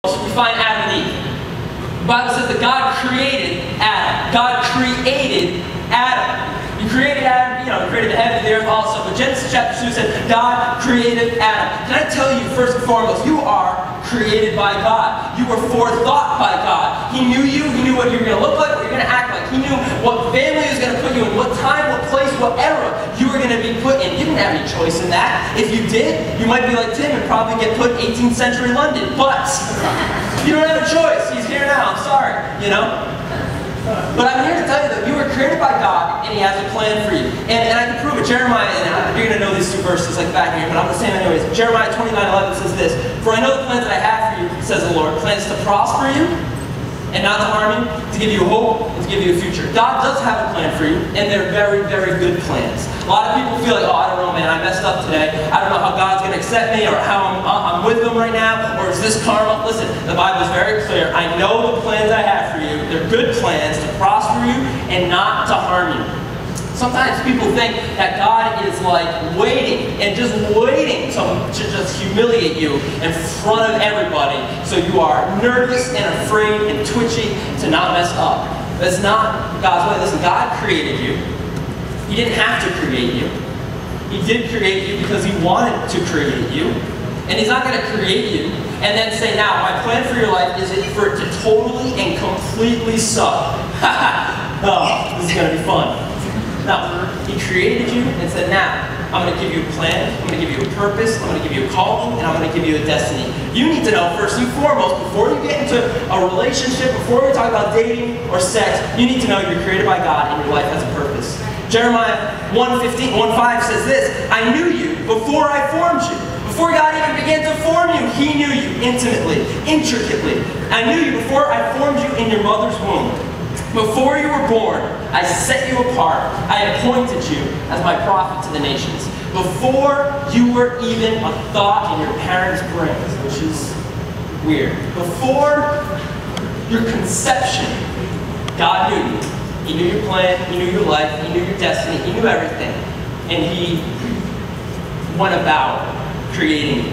we find Adam and Eve. The Bible says that God created Adam. God created Adam. He created Adam, he created the heaven and the earth also. But Genesis chapter 2 said God created Adam. Can I tell you, first and foremost, you are created by God. You were forethought by God. He knew you. He knew what you were going to look like, what you were going to act like. He knew what family he was going to put you in, what time, what place, what era you were going to be put in. You didn't have any choice in that. If you did, you might be like Tim and probably get put in 18th century London. But you don't have a choice. He's here now. I'm sorry, But I'm here to tell you that you were created by God, and He has a plan for you. And I can prove it. Jeremiah, and you're going to know these two verses like back here, but I'm going to say them anyways. Jeremiah 29:11 says this: "For I know the plans that I have for you, says the Lord, plans to prosper you and not to harm you, to give you hope and to give you a future." God does have a plan for you, and they're very, very good plans. A lot of people feel like, oh, I don't know, man, I messed up today. I don't know how God's going to accept me, or how I'm with Him right now, or is this karma? Listen, the Bible is very clear. I know the plans I have for you. They're good plans to prosper you and not to harm you. Sometimes people think that God is like waiting and just waiting to just humiliate you in front of everybody, so you are nervous and afraid and twitchy to not mess up. That's not God's way. Listen, God created you. He didn't have to create you. He did create you because He wanted to create you. And He's not going to create you and then say, now, my plan for your life is for it to totally and completely suck. Oh, this is going to be fun. No, He created you and said, now, I'm going to give you a plan, I'm going to give you a purpose, I'm going to give you a calling, and I'm going to give you a destiny. You need to know, first and foremost, before you get into a relationship, before we talk about dating or sex, you need to know you're created by God and your life has a purpose. Jeremiah 1:5 says this: "I knew you before I formed you." Before God even began to form you, He knew you intimately, intricately. "I knew you before I formed you in your mother's womb. Before you were born, I set you apart. I appointed you as my prophet to the nations." Before you were even a thought in your parents' brains, which is weird. Before your conception, God knew you. He knew your plan, He knew your life, He knew your destiny, He knew everything. And He went about creating you.